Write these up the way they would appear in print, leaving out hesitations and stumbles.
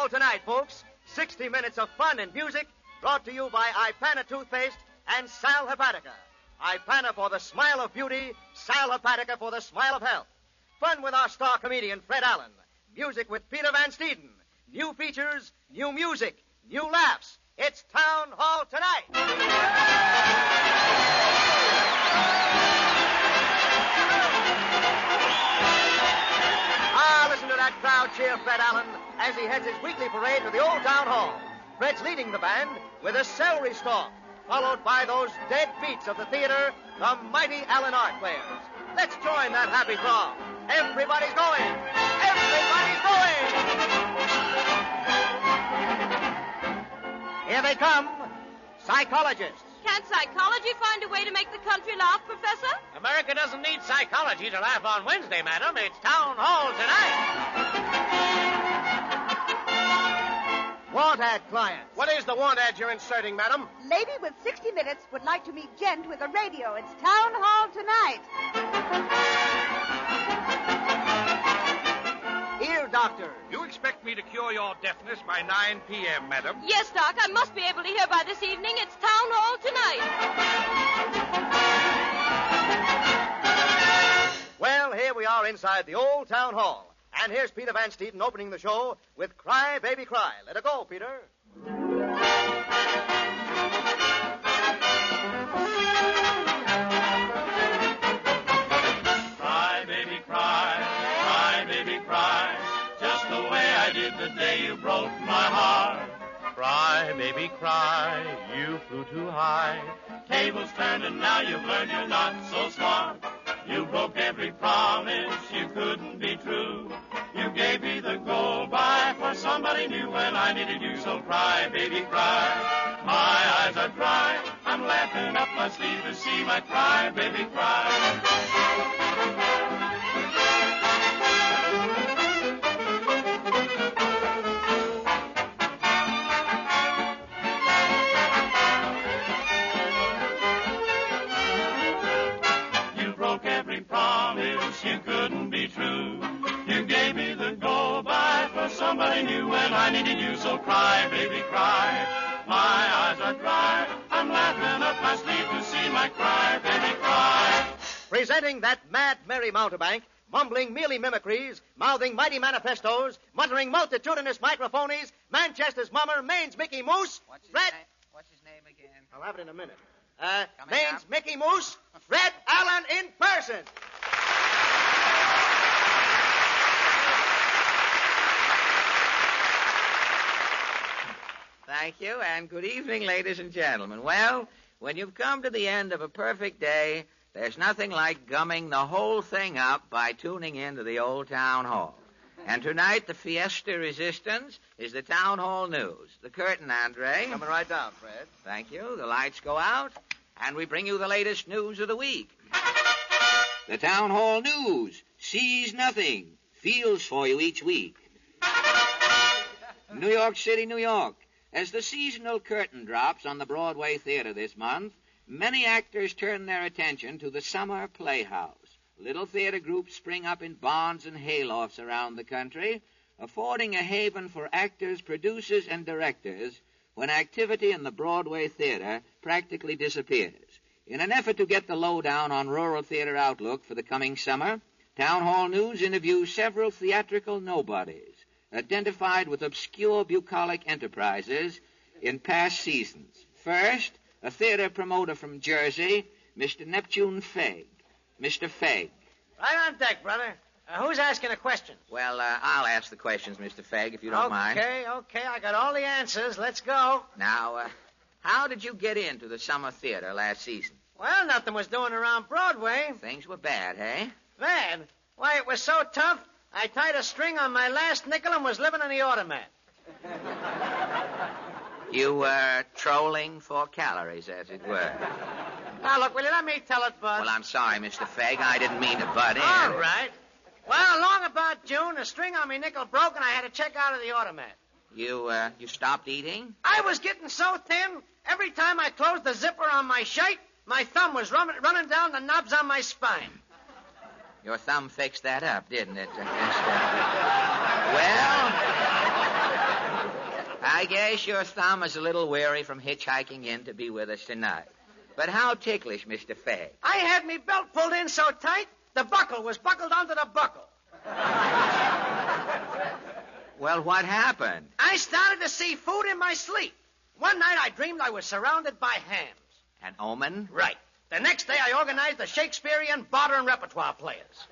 Hall Tonight, folks. 60 minutes of fun and music brought to you by Ipana Toothpaste and Sal Hepatica. Ipana for the smile of beauty, Sal Hepatica for the smile of health. Fun with our star comedian, Fred Allen. Music with Peter Van Steeden. New features, new music, new laughs. It's Town Hall Tonight. Listen to that crowd cheer Fred Allen as he heads his weekly parade to the old town hall. Fred's leading the band with a celery stalk, followed by those dead beats of the theater, the mighty Allen Art players. Let's join that happy throng. Everybody's going! Everybody's going! Here they come, psychologists. Can't psychology find a way to make the country laugh, Professor? America doesn't need psychology to laugh on Wednesday, madam. It's Town Hall tonight. Want ad clients. What is the want ad you're inserting, madam? Lady with 60 minutes would like to meet gent with a radio. It's Town Hall Tonight. Ear doctor. You expect me to cure your deafness by 9 p.m., madam? Yes, Doc. I must be able to hear by this evening. It's Town Hall Tonight. Well, here we are inside the old town hall. And here's Peter Van Steeden opening the show with Cry, Baby, Cry. Let it go, Peter. Cry, baby, cry. Cry, baby, cry. Just the way I did the day you broke my heart. Cry, baby, cry. You flew too high. Tables turned and now you've learned you're not so smart. You broke every promise, you couldn't be true. You gave me the go-by for somebody new when I needed you. So cry, baby, cry. My eyes are dry. I'm laughing up my sleeve to see my cry, baby, cry. You couldn't be true. You gave me the go-by for somebody new when I needed you. So cry, baby, cry. My eyes are dry. I'm laughing up my sleeve to see my cry, baby, cry. Presenting that mad, merry mountebank, mumbling mealy mimicries, mouthing mighty manifestos, muttering multitudinous microphonies, Manchester's mummer, Maine's Mickey Moose. What's his name again? I'll have it in a minute. Maine's Mickey Moose, Fred Allen in person. Thank you, and good evening, ladies and gentlemen. Well, when you've come to the end of a perfect day, there's nothing like gumming the whole thing up by tuning in to the old town hall. And tonight, the fiesta resistance is the town hall news. The curtain, Andre. Coming right down, Fred. Thank you. The lights go out, and we bring you the latest news of the week. The town hall news sees nothing, feels for you each week. New York City, New York. As the seasonal curtain drops on the Broadway Theater this month, many actors turn their attention to the Summer Playhouse. Little theater groups spring up in barns and haylofts around the country, affording a haven for actors, producers, and directors when activity in the Broadway Theater practically disappears. In an effort to get the lowdown on rural theater outlook for the coming summer, Town Hall News interviews several theatrical nobodies identified with obscure bucolic enterprises in past seasons. First, a theater promoter from Jersey, Mr. Neptune Fegg. Mr. Fegg. Right on deck, brother. Who's asking a question? Well, I'll ask the questions, Mr. Fegg, if you don't mind. Okay. I got all the answers. Let's go. Now, how did you get into the summer theater last season? Well, nothing was doing around Broadway. Things were bad, eh? Bad? Why, it was so tough, I tied a string on my last nickel and was living on the automat. You were trolling for calories, as it were. Now, look, will you let me tell it, Bud? Well, I'm sorry, Mr. Fegg. I didn't mean to butt in. All right. Well, along about June, the string on my nickel broke, and I had to check out of the automat. You stopped eating? I was getting so thin, every time I closed the zipper on my shirt, my thumb was running down the knobs on my spine. Your thumb fixed that up, didn't it? Well, I guess your thumb is a little weary from hitchhiking in to be with us tonight. But how ticklish, Mr. Fay. I had me belt pulled in so tight, the buckle was buckled onto the buckle. Well, what happened? I started to see food in my sleep. One night I dreamed I was surrounded by hams. An omen? Right. The next day I organized the Shakespearean barter and repertoire players.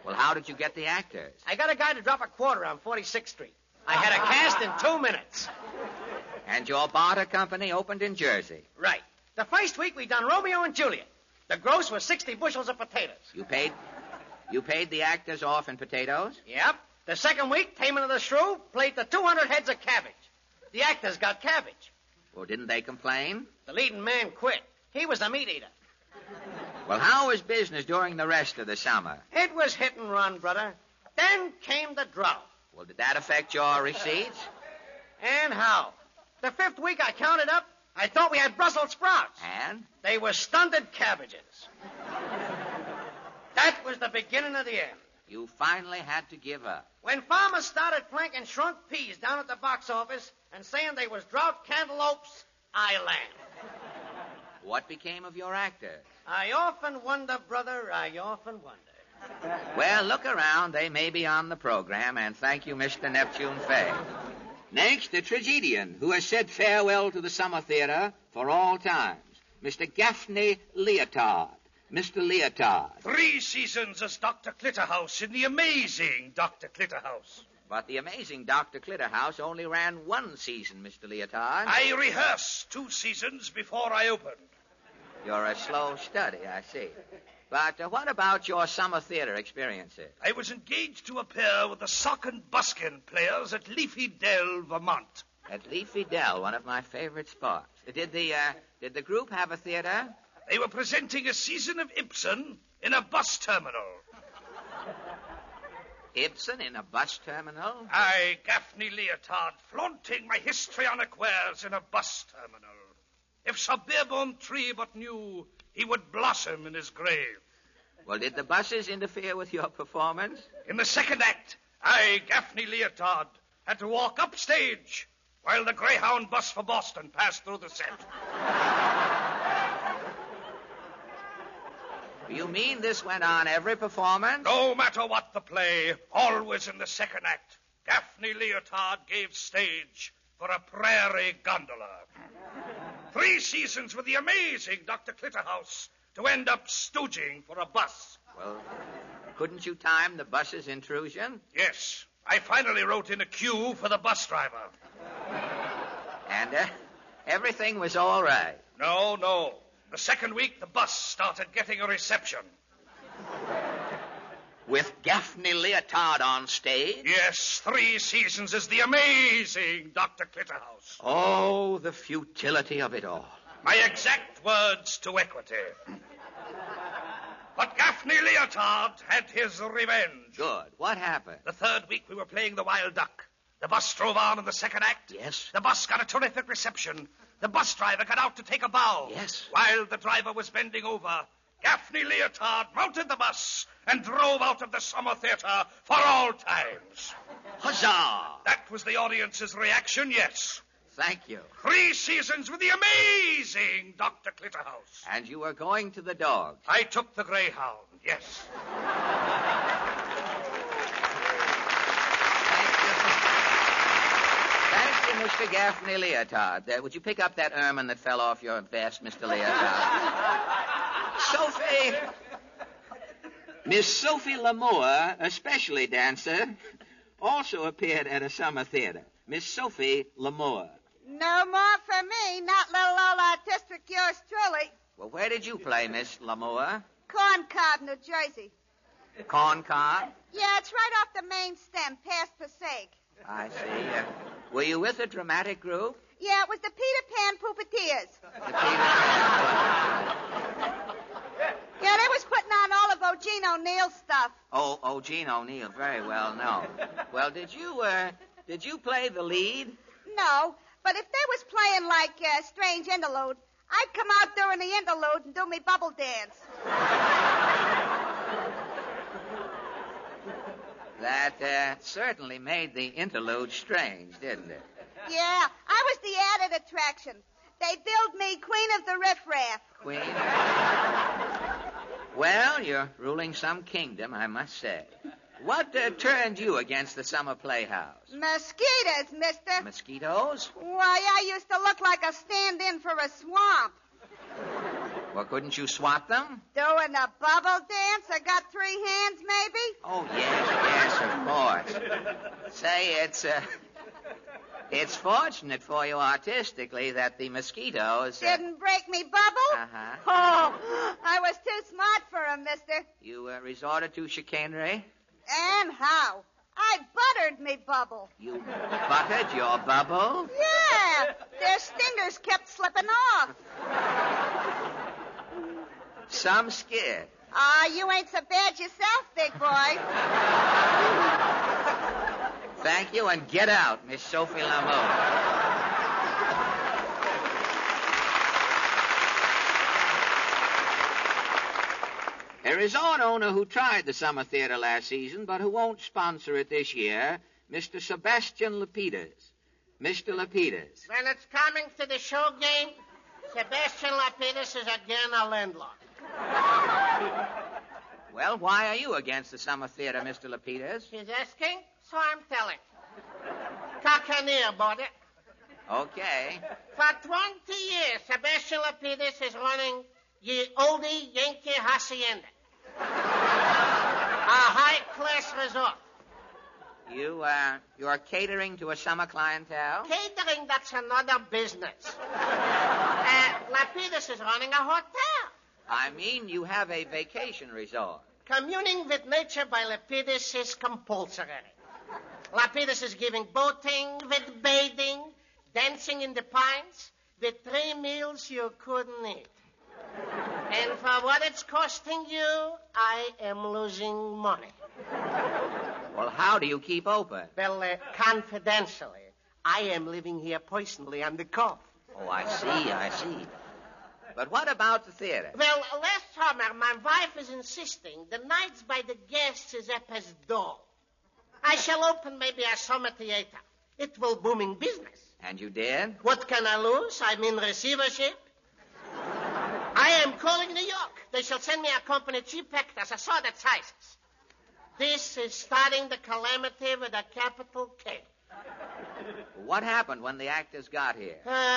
Well, how did you get the actors? I got a guy to drop a quarter on 46th Street. I had a cast in 2 minutes. And your barter company opened in Jersey. Right. The first week we done Romeo and Juliet. The gross was 60 bushels of potatoes. You paid the actors off in potatoes? Yep. The second week, Taming of the Shrew played the 200 heads of cabbage. The actors got cabbage. Well, didn't they complain? The leading man quit. He was a meat eater. Well, how was business during the rest of the summer? It was hit and run, brother. Then came the drought. Well, did that affect your receipts? And how? The fifth week I counted up, I thought we had Brussels sprouts. And? They were stunted cabbages. That was the beginning of the end. You finally had to give up. When farmers started planking shrunk peas down at the box office and saying they was drought cantaloupes, I laughed. What became of your actors? I often wonder, brother, I often wonder. Well, look around. They may be on the program, and thank you, Mr. Neptune Fay. Next, a tragedian who has said farewell to the summer theater for all times, Mr. Gaffney Leotard. Mr. Leotard. 3 seasons as Dr. Clitterhouse in the amazing Dr. Clitterhouse. But the amazing Dr. Clitterhouse only ran 1 season, Mr. Leotard. I rehearsed 2 seasons before I opened. You're a slow study, I see. But what about your summer theater experiences? I was engaged to appear with the sock and buskin players at Leafy Dell, Vermont. At Leafy Dell, one of my favorite spots. Did the group have a theater? They were presenting a season of Ibsen in a bus terminal. Ibsen in a bus terminal? I, Gaffney Leotard, flaunting my histrionic wares in a bus terminal. If Sir Beerbohm Tree but knew, he would blossom in his grave. Well, did the buses interfere with your performance? In the second act, I, Gaffney Leotard, had to walk upstage while the Greyhound bus for Boston passed through the set. You mean this went on every performance? No matter what the play, always in the second act, Gaffney Leotard gave stage for a prairie gondola. 3 seasons with the amazing Dr. Clitterhouse to end up stooging for a bus. Well, couldn't you time the bus's intrusion? Yes, I finally wrote in a cue for the bus driver. And everything was all right. No. The second week, the bus started getting a reception. With Gaffney Leotard on stage? Yes, 3 seasons as the amazing Dr. Clitterhouse. Oh, the futility of it all. My exact words to equity. But Gaffney Leotard had his revenge. Good. What happened? The third week we were playing the Wild Duck. The bus drove on in the second act. Yes. The bus got a terrific reception. The bus driver got out to take a bow. Yes. While the driver was bending over, Gaffney Leotard mounted the bus and drove out of the summer theater for all times. Huzzah! That was the audience's reaction, yes. Thank you. 3 seasons with the amazing Dr. Clitterhouse. And you were going to the dogs. I took the Greyhound, yes. Thank you, Mr. Gaffney Leotard. Would you pick up that ermine that fell off your vest, Mr. Leotard? Sophie! Miss Sophie Lamour, a specialty dancer, also appeared at a summer theater. Miss Sophie Lamour. No more for me, not little old artistic yours truly. Well, where did you play, Miss Lamour? Corn Cob, New Jersey. Corn Cob? Yeah, it's right off the main stem, past Passaic. I see. Were you with a dramatic group? Yeah, it was the Peter Pan Puppeteers. The Peter Pan. Yeah, they was putting on all of Eugene O'Neill's stuff. Oh, Gene O'Neill, very well known. Well, did you play the lead? No, but if they was playing like Strange Interlude, I'd come out during the interlude and do me bubble dance. That certainly made the interlude strange, didn't it? Yeah, I was the added attraction. They billed me Queen of the Riffraff. Queen? Well, you're ruling some kingdom, I must say. What turned you against the summer playhouse? Mosquitoes, mister. Mosquitoes? Why, I used to look like a stand-in for a swamp. Well, couldn't you swat them? Doing a bubble dance? I got 3 hands, maybe? Oh, yes, of course. Say, it's fortunate for you artistically that the mosquitoes... Didn't break me bubble? Uh-huh. Oh, I was too smart for 'em, mister. You resorted to chicanery? And how? I buttered me bubble. You buttered your bubble? Yeah, their stingers kept slipping off. Some scared. You ain't so bad yourself, big boy. Thank you, and get out, Miss Sophie Lamour. A resort owner who tried the summer theater last season, but who won't sponsor it this year, Mr. Sebastian Lapidus. Mr. Lapidus. When it's coming to the show game, Sebastian Lapidus is again a landlord. Well, why are you against the summer theater, Mr. Lapidus? He's asking, so I'm telling. Cockanier bought it. Okay. For 20 years, Sebastian Lapidus is running the oldie Yankee Hacienda. A high-class resort. You are catering to a summer clientele? Catering, that's another business. Lapidus is running a hotel. I mean, you have a vacation resort. Communing with nature by Lapidus is compulsory. Lapidus is giving boating, with bathing, dancing in the pines, with 3 meals you couldn't eat. And for what it's costing you, I am losing money. Well, how do you keep open? Well, confidentially, I am living here personally on the cove. Oh, I see. But what about the theater? Well, last summer, my wife is insisting the nights by the guests is up as dull. I shall open maybe a summer theater. It will boom in business. And you did? What can I lose? I'm in receivership. I am calling New York. They shall send me a company cheap hectares, assorted sizes. This is starting the calamity with a capital K. What happened when the actors got here?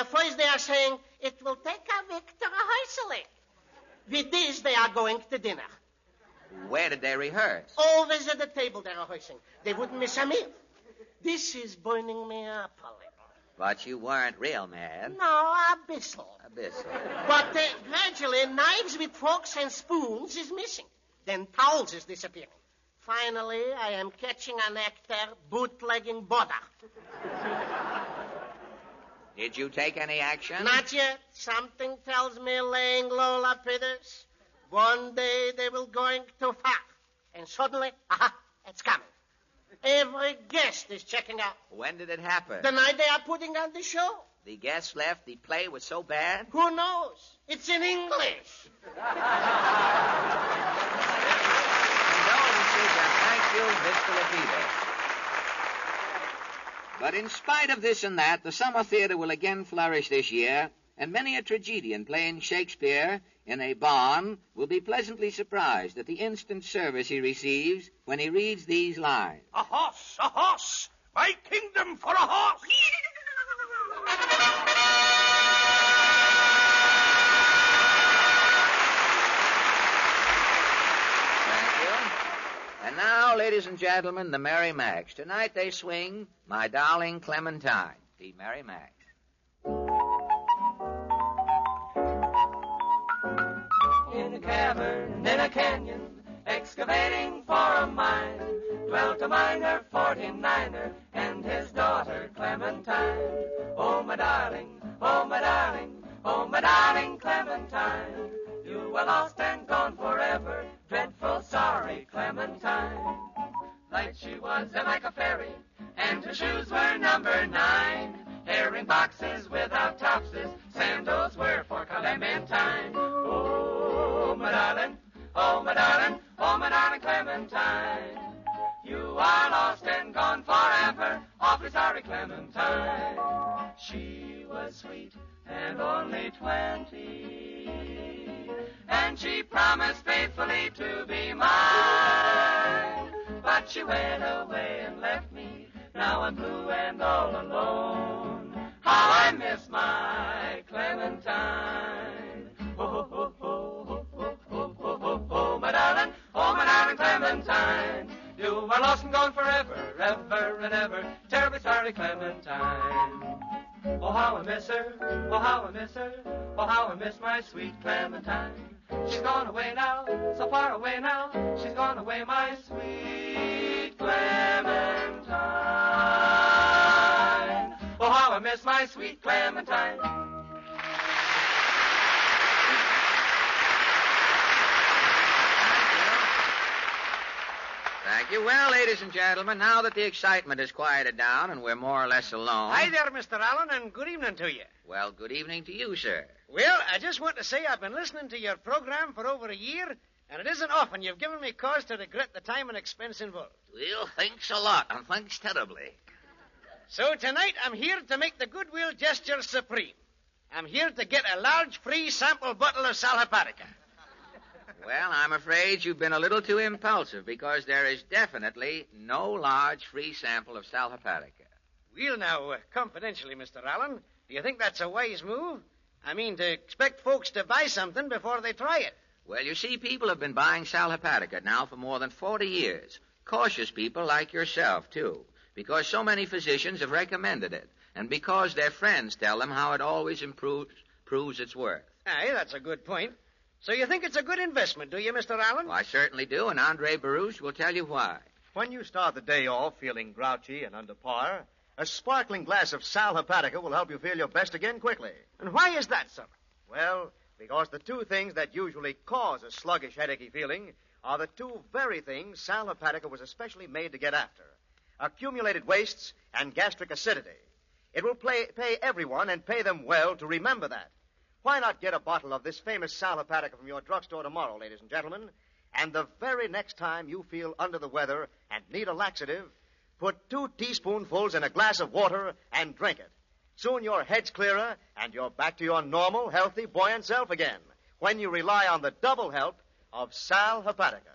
First they are saying it will take a week to rehearsal. With this, they are going to dinner. Where did they rehearse? Always at the table they're rehearsing. They wouldn't miss a meal. This is burning me up a little. But you weren't real mad. No, a bissel. Abyssal. But gradually, knives with forks and spoons is missing. Then towels is disappearing. Finally, I am catching an actor bootlegging butter. Did you take any action? Not yet. Something tells me laying low, Lapidus. One day they will going too far. And suddenly, it's coming. Every guest is checking out. When did it happen? The night they are putting on the show. The guests left. The play was so bad? Who knows? It's in English. Condolences and thank you, Mr. Lapidus. But in spite of this and that, the summer theater will again flourish this year, and many a tragedian playing Shakespeare in a barn will be pleasantly surprised at the instant service he receives when he reads these lines. A horse, my kingdom for a horse. Thank you. And now, ladies and gentlemen, the Merry Macs. Tonight they swing My Darling Clementine, the Merry Macs. In a cavern, in a canyon, excavating for a mine, dwelt a miner, 49er, and his daughter Clementine. Oh, my darling, oh, my darling, oh, my darling Clementine, you are lost and gone forever, dreadful sorry Clementine. Light she was and like a fairy, and her shoes were number 9. Herring boxes without topses, sandals were for Clementine. Oh, my darling, oh, my darling, oh, my darling Clementine. You are lost and gone forever, awfully sorry Clementine. She was sweet and only 20, and she promised faithfully to be mine. But she went away and left me. Now I'm blue and all alone. How I miss my Clementine. Oh, oh, oh, oh, oh, oh, oh, oh, oh, my darling Clementine. You are lost and gone forever, ever and ever. Terribly sorry, Clementine. Oh, how I miss her, oh, how I miss her, oh, how I miss my sweet Clementine. She's gone away now, so far away now. She's gone away, my sweet Clementine. Oh, how I miss my sweet Clementine. Thank you. Well, ladies and gentlemen, now that the excitement has quieted down and we're more or less alone... Hi there, Mr. Allen, and good evening to you. Well, good evening to you, sir. Well, I just want to say I've been listening to your program for over a year, and it isn't often you've given me cause to regret the time and expense involved. Well, thanks a lot, and thanks terribly. So tonight I'm here to make the goodwill gesture supreme. I'm here to get a large free sample bottle of sal hepatica. Well, I'm afraid you've been a little too impulsive, because there is definitely no large free sample of sal hepatica. Well, now, confidentially, Mr. Allen, do you think that's a wise move? I mean, to expect folks to buy something before they try it. Well, you see, people have been buying sal hepatica now for more than 40 years. Cautious people like yourself, too, because so many physicians have recommended it, and because their friends tell them how it always proves its worth. Aye, that's a good point. So you think it's a good investment, do you, Mr. Allen? Well, I certainly do, and Andre Baruch will tell you why. When you start the day off feeling grouchy and under par, a sparkling glass of sal hepatica will help you feel your best again quickly. And why is that, sir? Well, because the two things that usually cause a sluggish, headachy feeling are the two very things sal hepatica was especially made to get after: accumulated wastes and gastric acidity. It will pay everyone, and pay them well, to remember that. Why not get a bottle of this famous sal hepatica from your drugstore tomorrow, ladies and gentlemen, and the very next time you feel under the weather and need a laxative, put 2 teaspoonfuls in a glass of water and drink it. Soon your head's clearer, and you're back to your normal, healthy, buoyant self again, when you rely on the double help of sal hepatica.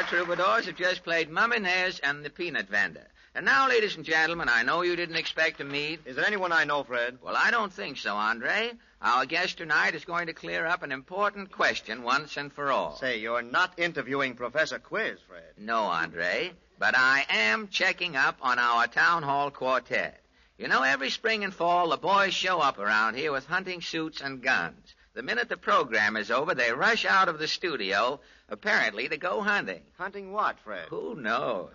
Troubadours have just played Mum Inez and the Peanut Vendor. And now, ladies and gentlemen, I know you didn't expect to meet... Is there anyone I know, Fred? Well, I don't think so, Andre. Our guest tonight is going to clear up an important question once and for all. Say, you're not interviewing Professor Quiz, Fred. No, Andre, but I am checking up on our town hall quartet. You know, every spring and fall, the boys show up around here with hunting suits and guns. The minute the program is over, they rush out of the studio, apparently to go hunting. Hunting what, Fred? Who knows?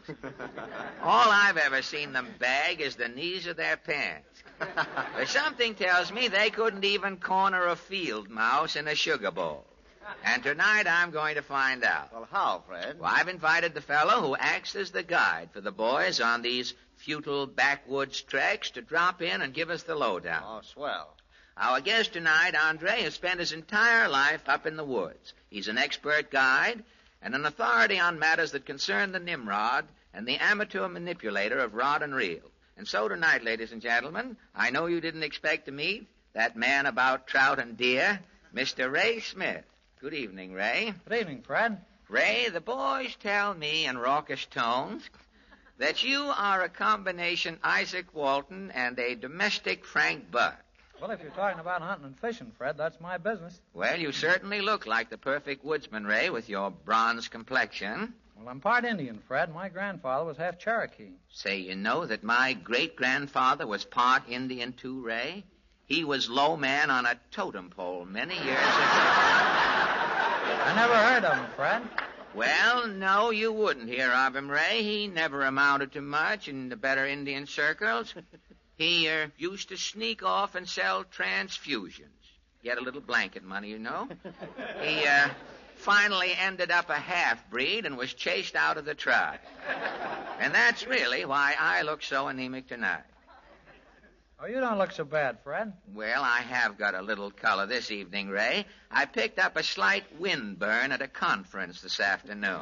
All I've ever seen them bag is the knees of their pants. But something tells me they couldn't even corner a field mouse in a sugar bowl. And tonight I'm going to find out. Well, how, Fred? Well, I've invited the fellow who acts as the guide for the boys on these futile backwoods treks to drop in and give us the lowdown. Oh, swell. Our guest tonight, Andre, has spent his entire life up in the woods. He's an expert guide and an authority on matters that concern the Nimrod and the amateur manipulator of rod and reel. And so tonight, ladies and gentlemen, I know you didn't expect to meet that man about trout and deer, Mr. Ray Smith. Good evening, Ray. Good evening, Fred. Ray, the boys tell me in raucous tones that you are a combination Isaac Walton and a domestic Frank Buck. Well, if you're talking about hunting and fishing, Fred, that's my business. Well, you certainly look like the perfect woodsman, Ray, with your bronze complexion. Well, I'm part Indian, Fred. My grandfather was half Cherokee. Say, you know that my great-grandfather was part Indian, too, Ray? He was low man on a totem pole many years ago. I never heard of him, Fred. Well, no, you wouldn't hear of him, Ray. He never amounted to much in the better Indian circles. He used to sneak off and sell transfusions. Get a little blanket money, you know. He finally ended up a half-breed and was chased out of the tribe. And that's really why I look so anemic tonight. Oh, you don't look so bad, Fred. Well, I have got a little color this evening, Ray. I picked up a slight windburn at a conference this afternoon.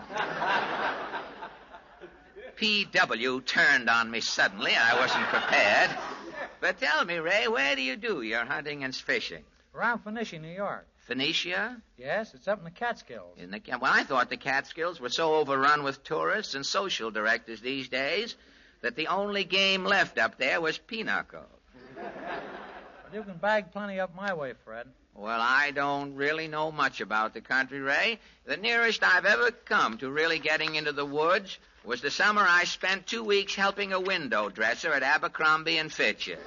P.W. turned on me suddenly. I wasn't prepared. But tell me, Ray, where do you do your hunting and fishing? Around Phoenicia, New York. Phoenicia? Yes, it's up in the Catskills. Well, I thought the Catskills were so overrun with tourists and social directors these days that the only game left up there was pinochle. But you can bag plenty up my way, Fred. Well, I don't really know much about the country, Ray. The nearest I've ever come to really getting into the woods was the summer I spent 2 weeks helping a window dresser at Abercrombie and Fitch's.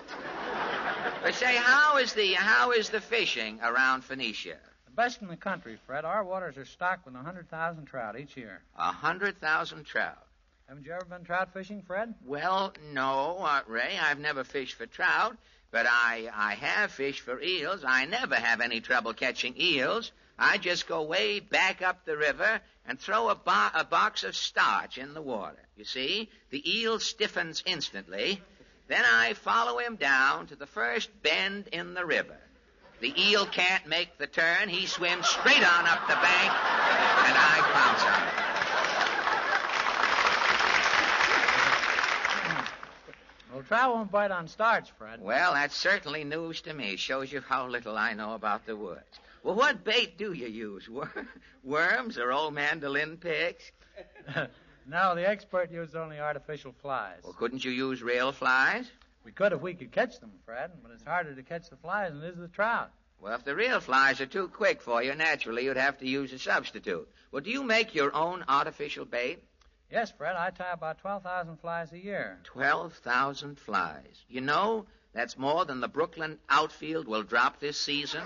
But say, how is the fishing around Phoenicia? The best in the country, Fred. Our waters are stocked with 100,000 trout each year. 100,000 trout. Haven't you ever been trout fishing, Fred? Well, no, Ray. I've never fished for trout, but I have fished for eels. I never have any trouble catching eels. I just go way back up the river and throw a box of starch in the water. You see, the eel stiffens instantly. Then I follow him down to the first bend in the river. The eel can't make the turn. He swims straight on up the bank, and I pounce on him. Well, trout won't bite on starch, Fred. Well, that's certainly news to me. Shows you how little I know about the woods. Well, what bait do you use? Worms or old mandolin picks? No, the expert used only artificial flies. Well, couldn't you use real flies? We could if we could catch them, Fred, but it's harder to catch the flies than it is the trout. Well, if the real flies are too quick for you, naturally you'd have to use a substitute. Well, do you make your own artificial bait? Yes, Fred, I tie about 12,000 flies a year. 12,000 flies. You know, that's more than the Brooklyn outfield will drop this season.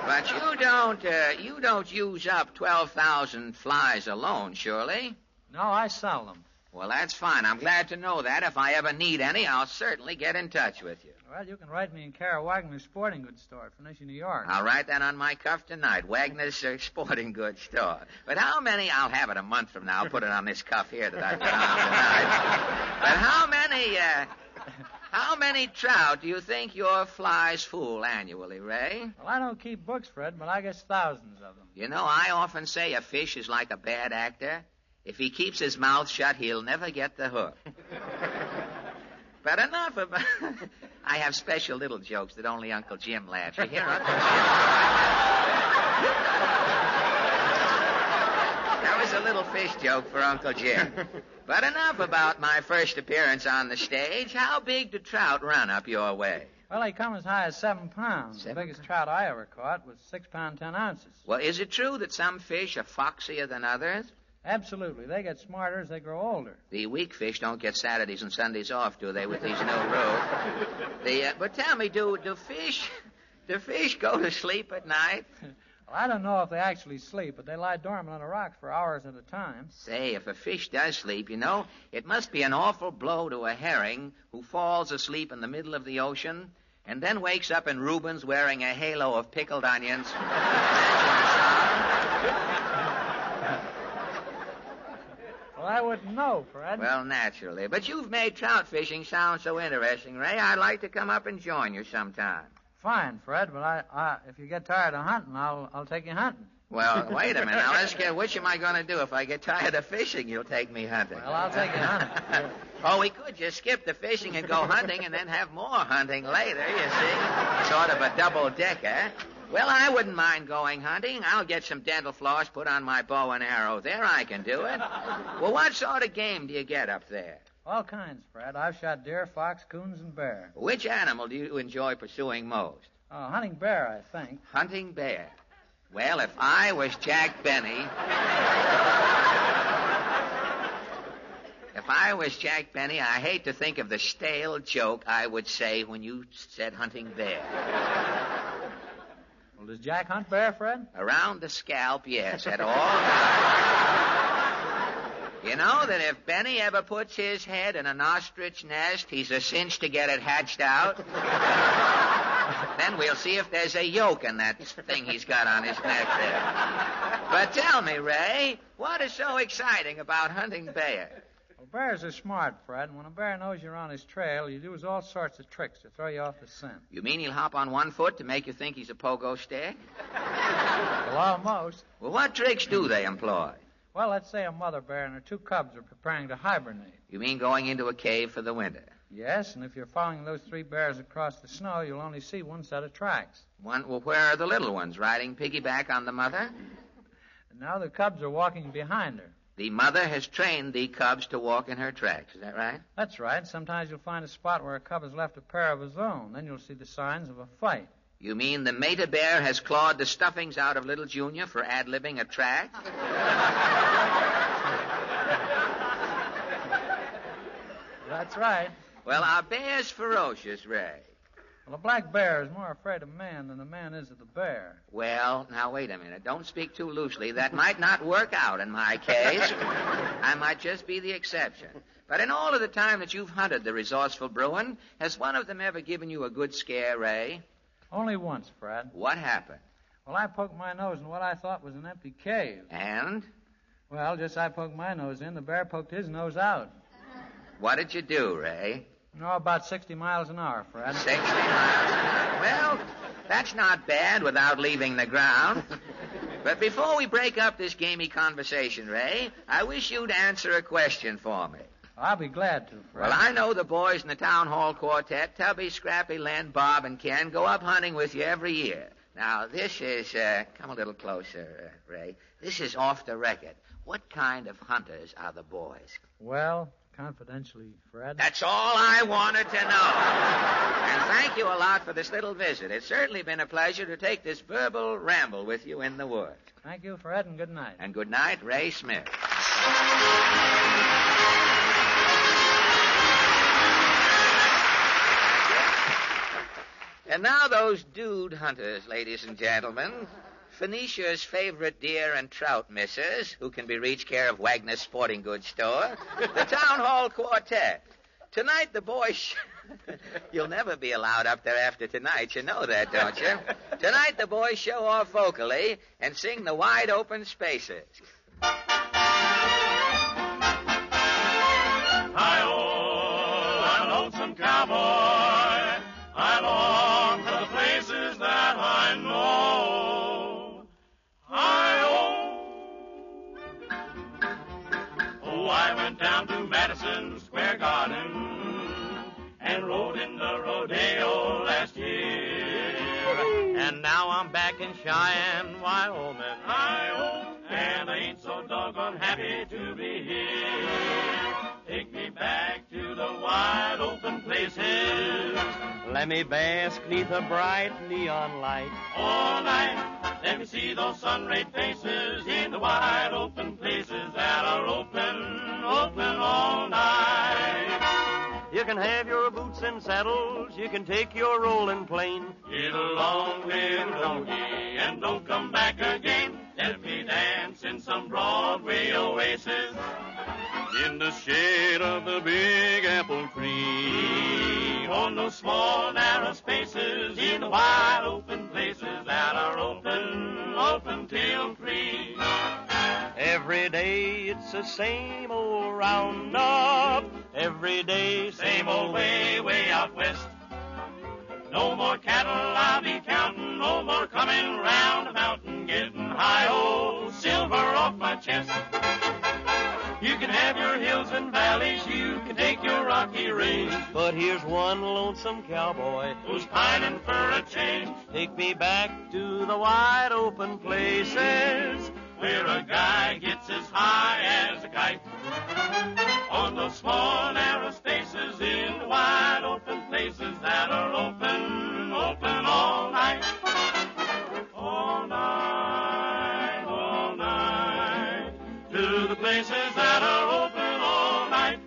But you don't use up 12,000 flies alone, surely? No, I sell them. Well, that's fine. I'm glad to know that. If I ever need any, I'll certainly get in touch with you. Well, you can write me in care of Wagner's Sporting Goods Store, Phoenicia, New York. I'll write that on my cuff tonight, Wagner's Sporting Goods Store. But how many, I'll have it a month from now, I'll put it on this cuff here that I've got on tonight. But how many trout do you think your flies fool annually, Ray? Well, I don't keep books, Fred, but I guess thousands of them. You know, I often say a fish is like a bad actor. If he keeps his mouth shut, he'll never get the hook. But enough about... I have special little jokes that only Uncle Jim laughs. You hear Uncle Jim? That was a little fish joke for Uncle Jim. But enough about my first appearance on the stage. How big do trout run up your way? Well, they come as high as 7 pounds. The biggest trout I ever caught was 6 pounds, 10 ounces. Well, is it true that some fish are foxier than others? Absolutely. They get smarter as they grow older. The weak fish don't get Saturdays and Sundays off, do they, with these new rules? But tell me, do fish go to sleep at night? Well, I don't know if they actually sleep, but they lie dormant on the rocks for hours at a time. Say, if a fish does sleep, it must be an awful blow to a herring who falls asleep in the middle of the ocean and then wakes up in Rubens wearing a halo of pickled onions. Well, I wouldn't know, Fred. Well, naturally. But you've made trout fishing sound so interesting, Ray. I'd like to come up and join you sometime. Fine, Fred, but if you get tired of hunting, I'll take you hunting. Well, wait a minute. Now, let's get... Which am I going to do? If I get tired of fishing, you'll take me hunting. Well, I'll take you hunting. Oh, we could just skip the fishing and go hunting and then have more hunting later, you see. Sort of a double-decker. Well, I wouldn't mind going hunting. I'll get some dental floss, put on my bow and arrow. There, I can do it. Well, what sort of game do you get up there? All kinds, Fred. I've shot deer, fox, coons, and bear. Which animal do you enjoy pursuing most? Hunting bear, I think. Hunting bear. Well, if I was Jack Benny... If I was Jack Benny, I hate to think of the stale joke I would say when you said hunting bear. Well, does Jack hunt bear, Fred? Around the scalp, yes, at all times. You know that if Benny ever puts his head in an ostrich nest, he's a cinch to get it hatched out. Then we'll see if there's a yolk in that thing he's got on his neck there. But tell me, Ray, what is so exciting about hunting bear? Well, bears are smart, Fred, and when a bear knows you're on his trail, you do all sorts of tricks to throw you off the scent. You mean he'll hop on one foot to make you think he's a pogo stick? Well, almost. Well, what tricks do they employ? Well, let's say a mother bear and her two cubs are preparing to hibernate. You mean going into a cave for the winter? Yes, and if you're following those three bears across the snow, you'll only see one set of tracks. Well, where are the little ones? Riding piggyback on the mother? And now the cubs are walking behind her. The mother has trained the cubs to walk in her tracks. Is that right? That's right. Sometimes you'll find a spot where a cub has left a pair of his own. Then you'll see the signs of a fight. You mean the mater bear has clawed the stuffings out of little Junior for ad-libbing a track? That's right. Well, are bears ferocious, Ray? Well, a black bear is more afraid of man than the man is of the bear. Well, now, wait a minute. Don't speak too loosely. That might not work out in my case. I might just be the exception. But in all of the time that you've hunted the resourceful Bruin, has one of them ever given you a good scare, Ray? Only once, Fred. What happened? Well, I poked my nose in what I thought was an empty cave. And? Well, just as I poked my nose in, the bear poked his nose out. What did you do, Ray? No, about 60 miles an hour, Fred. 60 miles an hour. Well, that's not bad without leaving the ground. But before we break up this gamey conversation, Ray, I wish you'd answer a question for me. I'll be glad to, Fred. Well, I know the boys in the Town Hall Quartet, Tubby, Scrappy, Len, Bob, and Ken, go up hunting with you every year. Now, this is, come a little closer, Ray. This is off the record. What kind of hunters are the boys? Well, confidentially, Fred. That's all I wanted to know. And thank you a lot for this little visit. It's certainly been a pleasure to take this verbal ramble with you in the woods. Thank you, Fred, and good night. And good night, Ray Smith. And now those dude hunters, ladies and gentlemen. Phoenicia's favorite deer and trout missers, who can be reached care of Wagner's Sporting Goods Store. The Town Hall Quartet. Tonight, the boys... You'll never be allowed up there after tonight. You know that, don't you? Tonight, the boys show off vocally and sing the Wide Open Spaces. Hi-oh, I'm a lonesome cowboy. I long for the places that I know. Hi-oh. Oh, I went down to Madison Square Garden and rode in the rodeo last year. And now I'm back in Cheyenne, Wyoming. Hi-oh, and I ain't so doggone happy to be here. Take me back to the wide open places. Let me bask neath a bright neon light. All night, Let me see those sun-rayed faces in the wide open places that are open all night. You can have your boots and saddles, you can take your rolling plane. Get along, little donkey, and don't come back again. Let me dance in some Broadway oasis In the shade of the big apple tree. on those small narrow spaces in the wide open places that are open till 3. Every day it's the same old roundup. Every day, Same old way out west. No more cattle I'll be counting, no more coming round the mountain, getting high old silver off my chest. You can have your hills and valleys, you can take your rocky range, But here's one lonesome cowboy who's pining for a change, Take me back to the wide open places. where a guy gets as high as a kite. On those small narrow spaces in the wide open places that are open all night. All night, to the places that are open all night.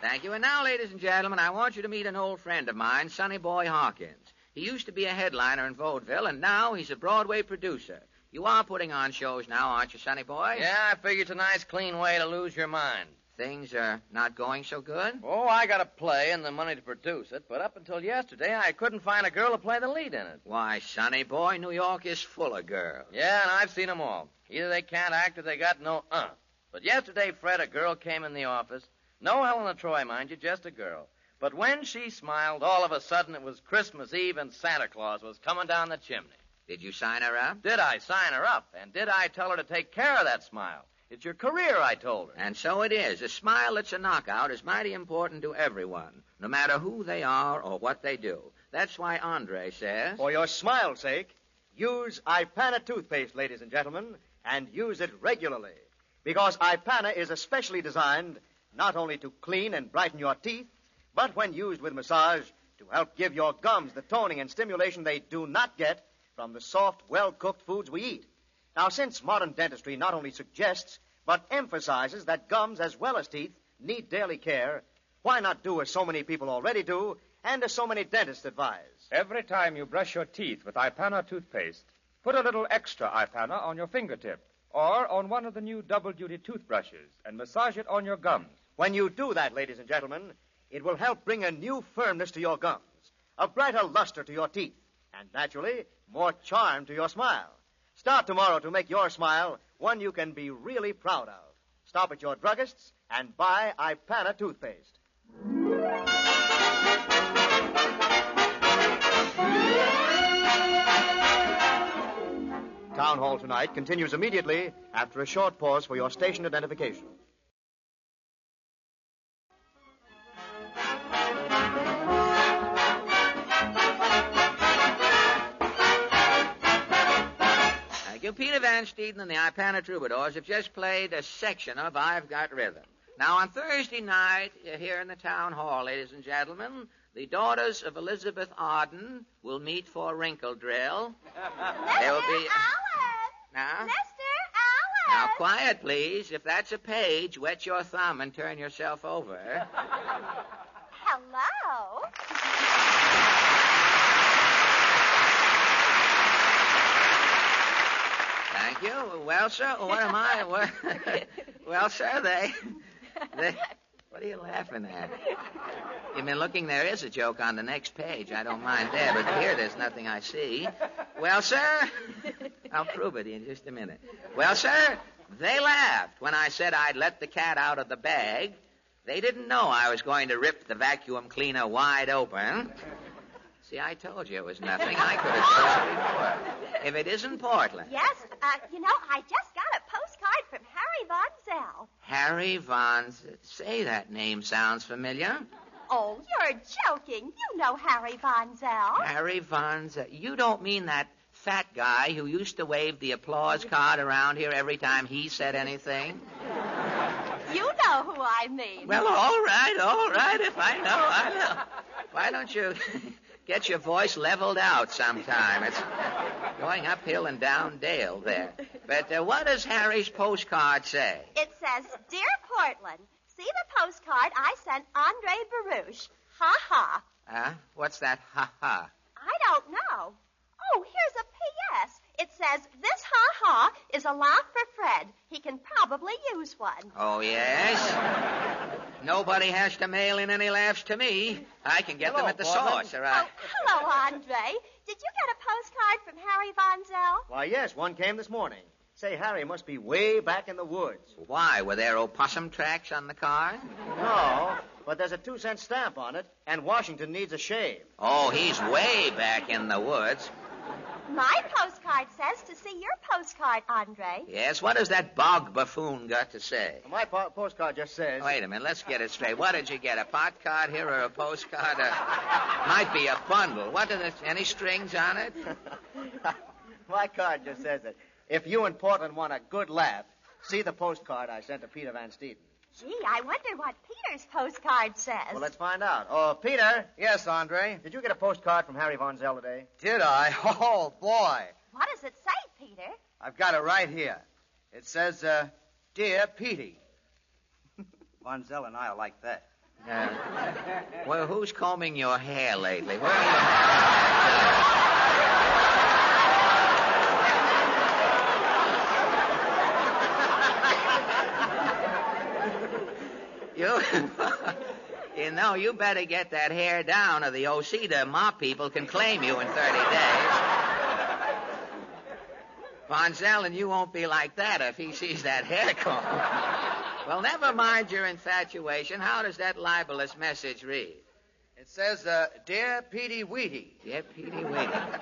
Thank you. And now, ladies and gentlemen, I want you to meet an old friend of mine, Sonny Boy Hawkins. He used to be a headliner in vaudeville, and now he's a Broadway producer. You are putting on shows now, aren't you, Sonny Boy? Yeah, I figure it's a nice, clean way to lose your mind. Things are not going so good? Oh, I got a play and the money to produce it, but up until yesterday, I couldn't find a girl to play the lead in it. Why, Sonny Boy, New York is full of girls. Yeah, and I've seen 'em all. Either they can't act or they got no But yesterday, Fred, a girl came in the office. No Helena Troy, mind you, just a girl. But when she smiled, all of a sudden it was Christmas Eve and Santa Claus was coming down the chimney. Did you sign her up? Did I sign her up? And did I tell her to take care of that smile? It's your career, I told her. And so it is. A smile that's a knockout is mighty important to everyone, no matter who they are or what they do. That's why Andre says... For your smile's sake, use Ipana toothpaste, ladies and gentlemen, and use it regularly. Because Ipana is especially designed not only to clean and brighten your teeth, but when used with massage, to help give your gums the toning and stimulation they do not get from the soft, well-cooked foods we eat. Now, since modern dentistry not only suggests, but emphasizes that gums as well as teeth need daily care, why not do as so many people already do and as so many dentists advise? Every time you brush your teeth with Ipana toothpaste, put a little extra Ipana on your fingertip or on one of the new double-duty toothbrushes and massage it on your gums. When you do that, ladies and gentlemen, it will help bring a new firmness to your gums, a brighter luster to your teeth, and naturally, more charm to your smile. Start tomorrow to make your smile one you can be really proud of. Stop at your druggist's and buy Ipana toothpaste. Town Hall tonight continues immediately after a short pause for your station identification. Peter Van Steeden and the Ipana Troubadours have just played a section of I've Got Rhythm. Now, on Thursday night, here in the town hall, ladies and gentlemen, the daughters of Elizabeth Arden will meet for Wrinkle Drill. There will be... Now? Now, quiet, please. If that's a page, wet your thumb and turn yourself over. Hello. Thank you. Well, sir, what am I? Well, sir, they... What are you laughing at? You've been looking. There is a joke on the next page. I don't mind there, but here there's nothing I see. Well, sir, I'll prove it in just a minute. Well, sir, they laughed when I said I'd let the cat out of the bag. They didn't know I was going to rip the vacuum cleaner wide open. See, I told you it was nothing. I could have told you before. If it isn't Portland. Yes, I just got a postcard from Harry Von Zell. Harry Von... Say, that name sounds familiar. Oh, you're joking. You know Harry Von Zell. Harry Von Zell. You don't mean that fat guy who used to wave the applause card around here every time he said anything? You know who I mean. Well, all right. If I know, I know. Why don't you get your voice leveled out sometime? It's going uphill and down dale there. But what does Harry's postcard say? It says, Dear Portland, see the postcard I sent Andre Baruch. Ha ha. What's that ha-ha? I don't know. Oh, here's a P.S. It says, this ha-ha is a laugh for Fred. He can probably use one. Oh, yes? Nobody has to mail in any laughs to me. I can get them at the source, all right? Oh, hello, Andre. Did you get a postcard from Harry Von Zell? Why, yes, one came this morning. Say, Harry must be way back in the woods. Why? Were there opossum tracks on the card? No, but there's a 2-cent stamp on it, and Washington needs a shave. Oh, he's way back in the woods. My postcard says to see your postcard, Andre. Yes, what has that bog buffoon got to say? My postcard just says... Wait a minute, let's get it straight. What did you get, a pot card here or a postcard? Might be a bundle. What are the... Any strings on it? My card just says that if you and Portland want a good laugh, see the postcard I sent to Peter Van Steeden. Gee, I wonder what Peter's postcard says. Well, let's find out. Oh, Peter. Yes, Andre? Did you get a postcard from Harry Von Zell today? Did I? Oh, boy. What does it say, Peter? I've got it right here. It says, Dear Petey. Von Zell and I are like that. Well, who's combing your hair lately? Where are you... You better get that hair down or the OC mop people can claim you in 30 days. Von Zell and you won't be like that if he sees that hair comb. Well, never mind your infatuation. How does that libelous message read? It says, Dear Petey Wheaty. Dear Petey Wheaty.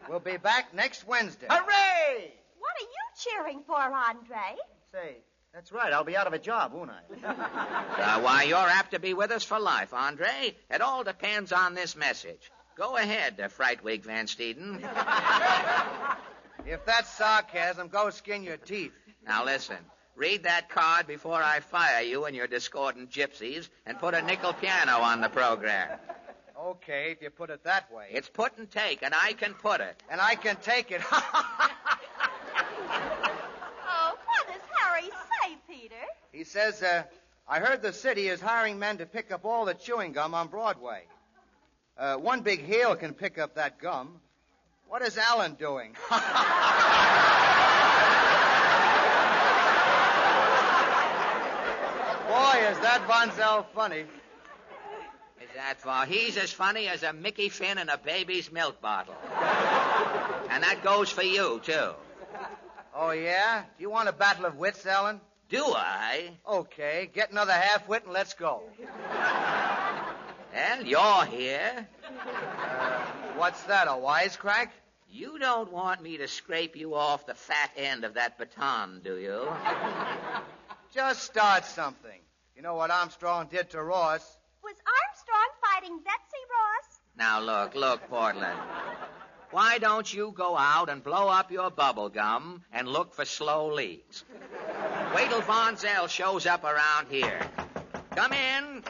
We'll be back next Wednesday. Hooray! What are you cheering for, Andre? Say, that's right. I'll be out of a job, won't I? Why, you're apt to be with us for life, Andre. It all depends on this message. Go ahead, Frightwig Van Steeden. If that's sarcasm, go skin your teeth. Now, listen. Read that card before I fire you and your discordant gypsies and put a nickel piano on the program. Okay, if you put it that way. It's put and take, and I can put it. And I can take it. What does Harry say, Peter? He says, I heard the city is hiring men to pick up all the chewing gum on Broadway. One big heel can pick up that gum. What is Alan doing? Boy, is that Von Zell funny. Is that for? He's as funny as a Mickey Finn in a baby's milk bottle. And that goes for you, too. Oh, yeah? Do you want a battle of wits, Alan? Do I? Okay, get another half-wit and let's go. Well, you're here. What's that, a wisecrack? You don't want me to scrape you off the fat end of that baton, do you? Just start something. You know what Armstrong did to Ross? Was Armstrong fighting Betsy Ross? Now, look, Portland. Why don't you go out and blow up your bubble gum and look for slow leads? Wait till Von Zell shows up around here. Come in.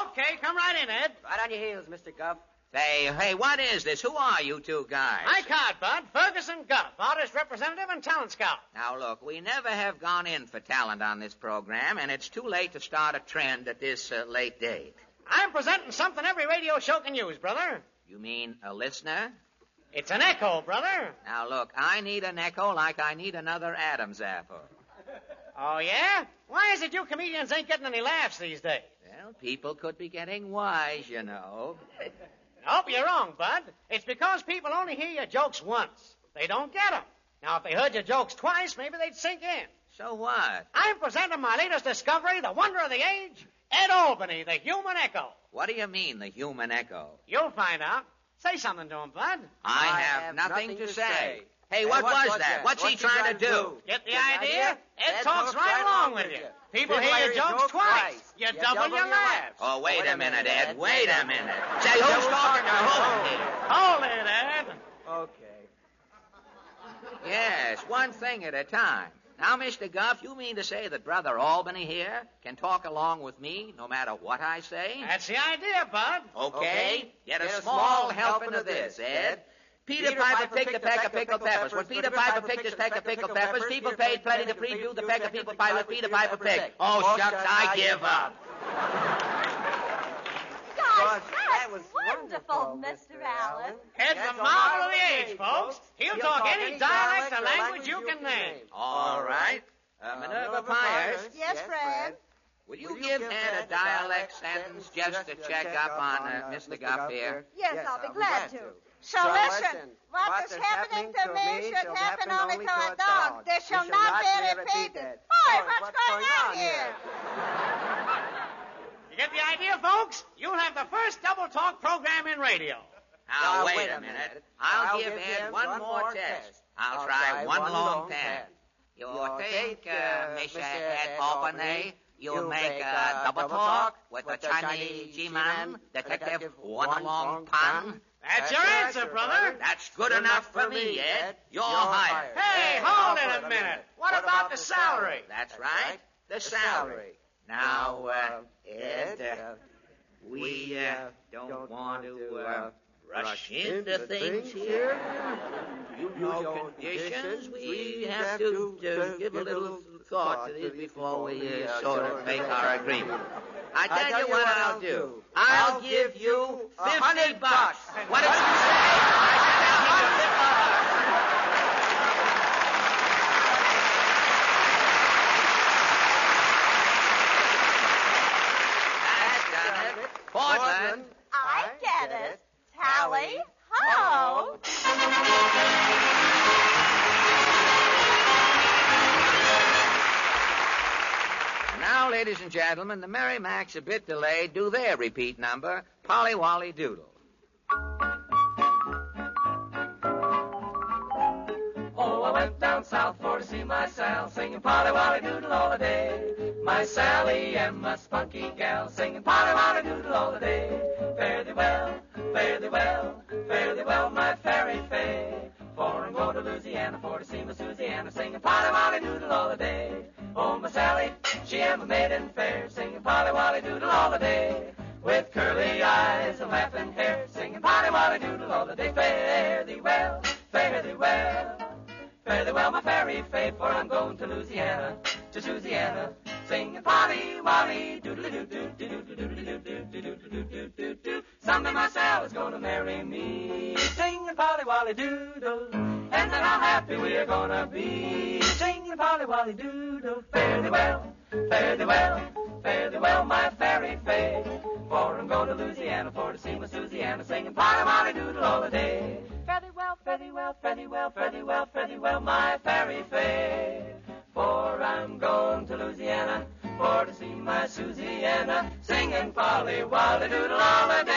Okay, come right in, Ed. Right on your heels, Mr. Guff. Hey, what is this? Who are you two guys? My card, Bud. Ferguson Guff, artist representative and talent scout. Now, look, we never have gone in for talent on this program, and it's too late to start a trend at this late date. I'm presenting something every radio show can use, brother. You mean a listener? It's an echo, brother. Now, look, I need an echo like I need another Adam's apple. Oh, yeah? Why is it you comedians ain't getting any laughs these days? Well, people could be getting wise, you know. Nope, you're wrong, Bud. It's because people only hear your jokes once. They don't get them. Now, if they heard your jokes twice, maybe they'd sink in. So what? I'm presenting my latest discovery, the wonder of the age, Ed Albany, the human echo. What do you mean, the human echo? You'll find out. Say something to him, Bud. I have nothing to say. Hey, what was that? What's he trying to do? Get the idea? Ed talks right along with you. People hear your jokes twice. You double your laughs. Oh, wait a minute, Ed. Wait a minute. Say, who's talking to whom here? Hold it, Ed. Okay. Yes, one thing at a time. Now, Mr. Guff, you mean to say that Brother Albany here can talk along with me no matter what I say? That's the idea, Bud. Okay. Get a small helping of this, Ed. Peter Piper picked a peck of pickled peppers. When Peter Piper picked his peck of pickled peppers, people paid plenty to preview the peck of people pie with Peter Piper picked. Oh, shucks, I give up. Gosh, that was wonderful, Mr. Allen. Ed's a marvel of the age, folks. He'll talk any dialect or language you can name. All right. Minerva Myers, Yes, Fred. will you give Ed a dialect sentence just to check up on Mr. Guff here? Yes, I'll be glad to. So listen, what is happening to me should happen only to a dog. This shall not be repeated. Boy, what's going on here? You get the idea, folks? You'll have the first double talk program in radio. Now, wait a minute. I'll give Ed one more test. I'll try one long test. You think, Mr. Ed Albany, you'll make a double talk with the Chinese G-man, Detective One Long Pun? That's your answer, brother. That's good enough for me, Ed. You're hired. Hey, hold it a minute. What about the salary? That's right, the salary. Now, Ed, we don't want to rush into things here. You know conditions. We have to give a little thought to these before we sort of make our agreement. I tell you what I'll do. I'll give you $50. What did you say? I said I'll give you $50. That's done it. Portland. I get it. Tally ho! Now, ladies and gentlemen, the Merrimacks, a bit delayed, do their repeat number, Polly Wolly Doodle. Oh, I went down south for to see my Sal, singing Polly Wolly Doodle all the day. My Sally and my spunky gal, singing Polly Wolly Doodle all the day. Fare thee well, fare thee well, fare thee well, my fairy fay. For I'm going to Louisiana for to see my Susiana, singing Polly Wolly Doodle all the day. Oh, my Sally, she am a maiden fair, singing Polly Wolly Doodle all the day. With curly eyes and laughing hair, singing Polly Wolly Doodle all the day. Fare thee well, fare thee well, fare thee well, my fairy fay. For I'm going to Louisiana, to Susiana, singing Polly Wolly Doodle doo doo doo doo doo doo doo doo doo doo doo. Someday my Sal is gonna marry me, singing Polly Wolly Doodle, and then how happy we are gonna be, singing Polly Wolly Doodle. Fare thee well, fare thee well, fare thee well, my fairy fay. For I'm going to Louisiana for to see my Susiana, singing Polly Wolly Doodle all the day. Fare thee well, fare thee well, fare thee well, fare thee well, fare thee well, my fairy fay. For I'm going to Louisiana for to see my Susiana, singing Polly Wolly Doodle all the day.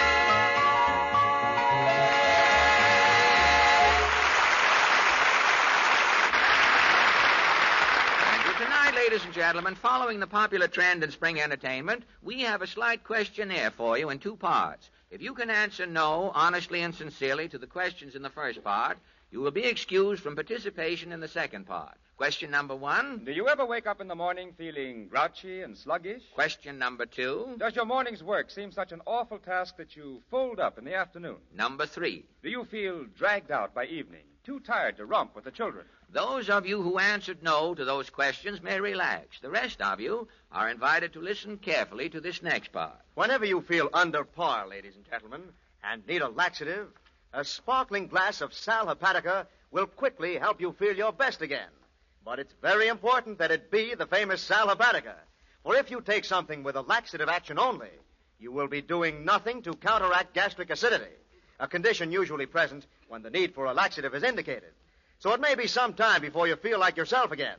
Tonight, ladies and gentlemen, following the popular trend in spring entertainment, we have a slight questionnaire for you in two parts. If you can answer no, honestly and sincerely, to the questions in the first part, you will be excused from participation in the second part. Question number 1. Do you ever wake up in the morning feeling grouchy and sluggish? Question number 2. Does your morning's work seem such an awful task that you fold up in the afternoon? Number 3. Do you feel dragged out by evening, too tired to romp with the children? Those of you who answered no to those questions may relax. The rest of you are invited to listen carefully to this next part. Whenever you feel under par, ladies and gentlemen, and need a laxative, a sparkling glass of Sal Hepatica will quickly help you feel your best again. But it's very important that it be the famous Sal Hepatica. For if you take something with a laxative action only, you will be doing nothing to counteract gastric acidity, a condition usually present when the need for a laxative is indicated. So it may be some time before you feel like yourself again.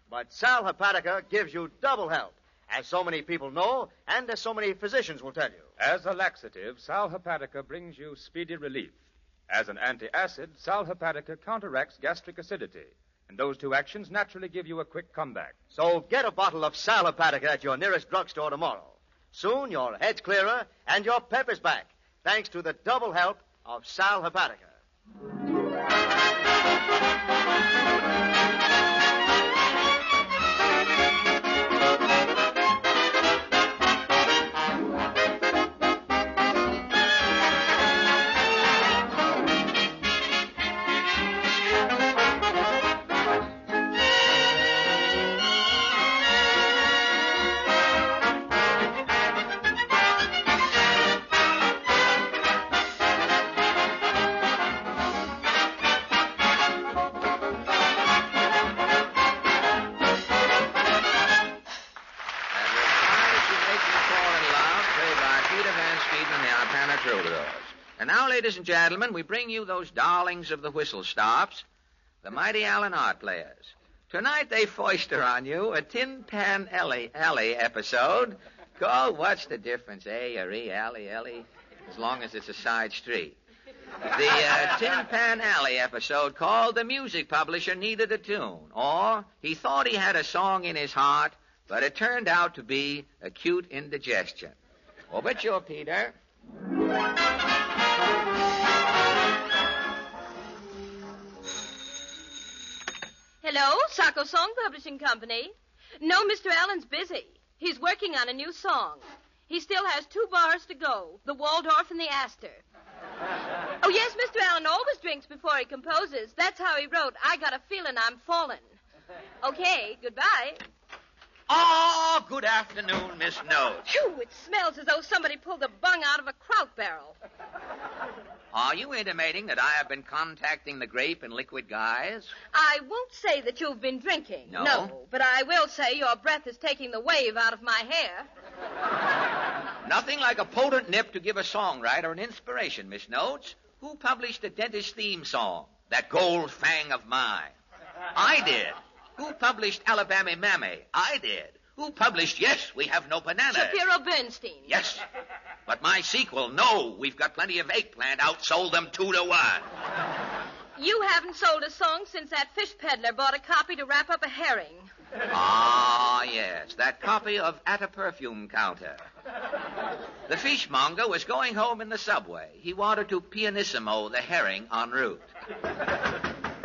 But Sal Hepatica gives you double help, as so many people know and as so many physicians will tell you. As a laxative, Sal Hepatica brings you speedy relief. As an anti-acid, Sal Hepatica counteracts gastric acidity. And those two actions naturally give you a quick comeback. So get a bottle of Sal Hepatica at your nearest drugstore tomorrow. Soon your head's clearer and your pep is back, thanks to the double help of Sal Hepatica. troubadours. And now, ladies and gentlemen, we bring you those darlings of the whistle stops, the mighty Allen Art Players. Tonight they foister on you a Tin Pan Alley episode called What's the Difference, eh? Or Alley, as long as it's a side street. The Tin Pan Alley episode called The Music Publisher Needed a Tune, or He Thought He Had a Song in His Heart, but it turned out to be acute indigestion. Overture, Peter. Hello, Sacco Song Publishing Company. No, Mr. Allen's busy. He's working on a new song. He still has 2 bars to go, the Waldorf and the Astor. Oh, yes, Mr. Allen always drinks before he composes. That's how he wrote, I Got a Feeling I'm Falling. Okay, goodbye. Oh, good afternoon, Miss Notes. Phew, it smells as though somebody pulled the bung out of a kraut barrel. Are you intimating that I have been contacting the grape and liquid guys? I won't say that you've been drinking. No? But I will say your breath is taking the wave out of my hair. Nothing like a potent nip to give a songwriter an inspiration, Miss Notes. Who published the dentist theme song, That Gold Fang of Mine? I did. Who published Alabama Mammy? I did. Who published Yes, We Have No Bananas? Shapiro Bernstein. Yes. But my sequel, No, We've Got Plenty of Eggplant, outsold them 2-1. You haven't sold a song since that fish peddler bought a copy to wrap up a herring. Ah, yes, that copy of At a Perfume Counter. The fishmonger was going home in the subway. He wanted to pianissimo the herring en route.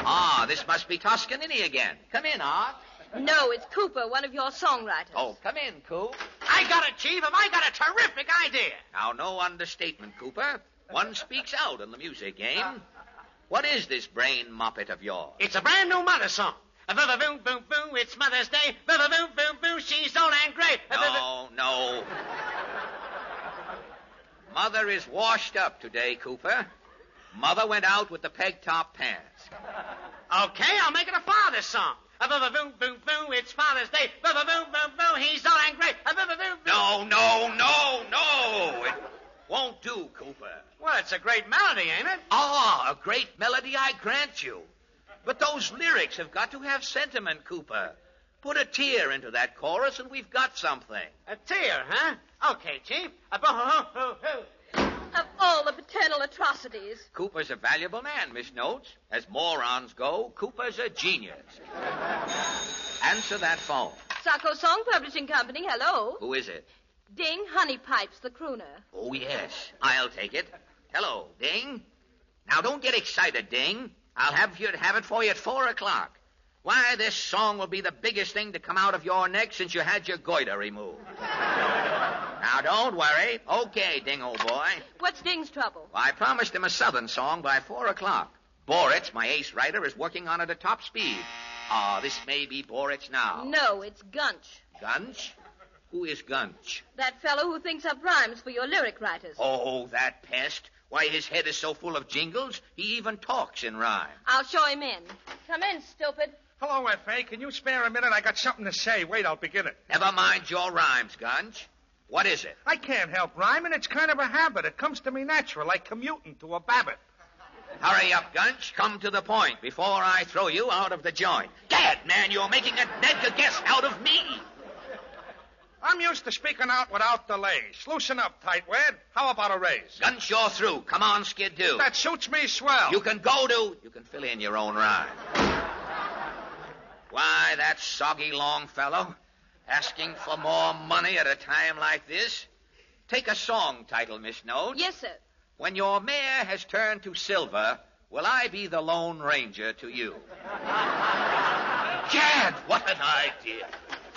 Ah, this must be Toscanini again. Come in, Art. No, it's Cooper, one of your songwriters. Oh, come in, Coop. I got it, Chief, and I got a terrific idea. Now, no understatement, Cooper. One speaks out in the music game. What is this brain moppet of yours? It's a brand new mother song. Boom, boom, boom, it's Mother's Day. Boom, boom, boom, boom, she's old and gray. No. Mother is washed up today, Cooper. Mother went out with the peg-top pants. Okay, I'll make it a father's song. Boom, boom, boom, boom, it's Father's Day. Boom, boom, boom, boom, boom, he's old and gray. Boom, boom, boom, boom. No. It won't do, Cooper. Well, it's a great melody, ain't it? Ah, a great melody, I grant you. But those lyrics have got to have sentiment, Cooper. Put a tear into that chorus and we've got something. A tear, huh? Okay, Chief. Of all the paternal atrocities. Cooper's a valuable man, Miss Notes. As morons go, Cooper's a genius. Answer that phone. Sacco Song Publishing Company, hello. Who is it? Ding Honeypipes, the crooner. Oh, yes. I'll take it. Hello, Ding. Now, don't get excited, Ding. I'll have it for you at 4 o'clock. Why, this song will be the biggest thing to come out of your neck since you had your goiter removed. Now, don't worry. Okay, Ding, old boy. What's Ding's trouble? Well, I promised him a Southern song by 4 o'clock. Boritz, my ace writer, is working on it at top speed. Ah, this may be Boritz now. No, it's Gunch. Gunch? Who is Gunch? That fellow who thinks up rhymes for your lyric writers. Oh, that pest. Why, his head is so full of jingles, he even talks in rhyme. I'll show him in. Come in, stupid. Hello, F.A. Can you spare a minute? I got something to say. Wait, I'll begin it. Never mind your rhymes, Gunch. What is it? I can't help rhyming. It's kind of a habit. It comes to me natural, like commuting to a Babbitt. Hurry up, Gunch. Come to the point before I throw you out of the joint. Gad, man, you're making a dead guess out of me. I'm used to speaking out without delays. Loosen up, tightwad. How about a raise? Gunch, you're through. Come on, Skid, do. That suits me swell. You can fill in your own rhyme. Why, that soggy Longfellow, asking for more money at a time like this. Take a song title, Miss Notes. Yes, sir. When your mare has turned to silver, will I be the Lone Ranger to you? Gad, what an idea.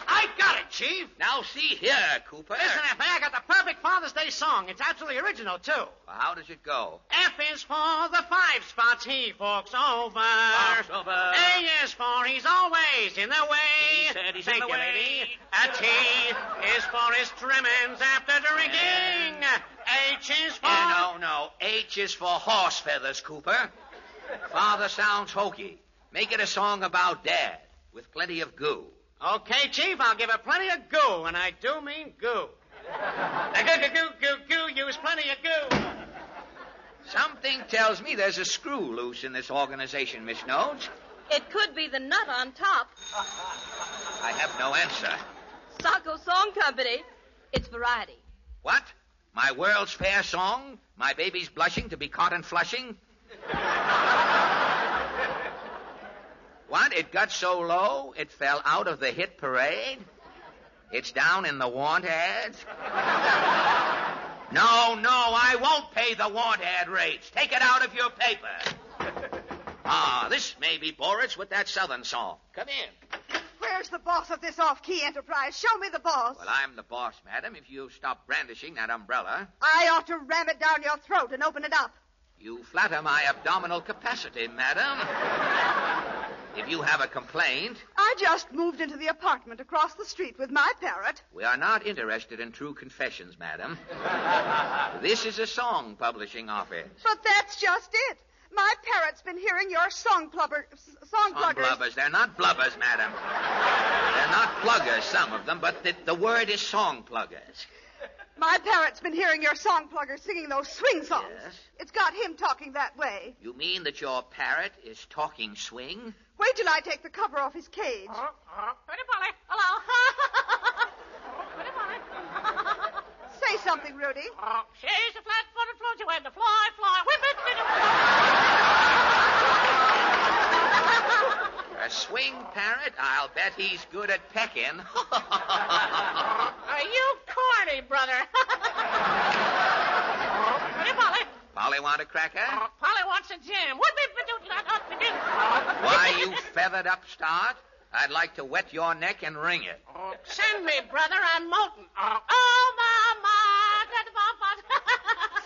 I got it, Chief. Now, see here, Cooper. Listen, F.A., I got the perfect Father's Day song. It's absolutely original, too. Well, how does it go? F is for the 5 spots he forks over. Forks over. A is for he's always in the way. He said he's Thank in the you, way. lady. A T is for his trimmings after drinking. H is for... No. H is for horse feathers, Cooper. Father sounds hokey. Make it a song about Dad, with plenty of goo. Okay, Chief, I'll give it plenty of goo, and I do mean goo. Goo, use plenty of goo. Something tells me there's a screw loose in this organization, Miss Notes. It could be the nut on top. I have no answer. Sacco Song Company. It's variety. What? My World's Fair song? My baby's blushing to be caught in flushing? What? It got so low it fell out of the hit parade? It's down in the want ads? No, I won't pay the want ad rates. Take it out of your paper. This may be Boris with that Southern song. Come in. Where's the boss of this off-key enterprise? Show me the boss. Well, I'm the boss, madam, if you stop brandishing that umbrella. I ought to ram it down your throat and open it up. You flatter my abdominal capacity, madam. If you have a complaint... I just moved into the apartment across the street with my parrot. We are not interested in true confessions, madam. This is a song publishing office. But that's just it. My parrot's been hearing your song pluggers. They're not blubbers, madam. They're not pluggers, some of them, but the word is song pluggers. My parrot's been hearing your song pluggers singing those swing songs. Yes? It's got him talking that way. You mean that your parrot is talking swing? Wait till I take the cover off his cage. Pretty Polly. Hello. Pretty Polly. Say something, Rudy. She's a flat-footed floaty when the fly. Whip it. A swing parrot? I'll bet he's good at pecking. Are you corny, brother? Pretty Polly. Polly want a cracker? Polly wants a jam. Why, you feathered upstart? I'd like to wet your neck and wring it. Send me, brother. I'm molten. Mama.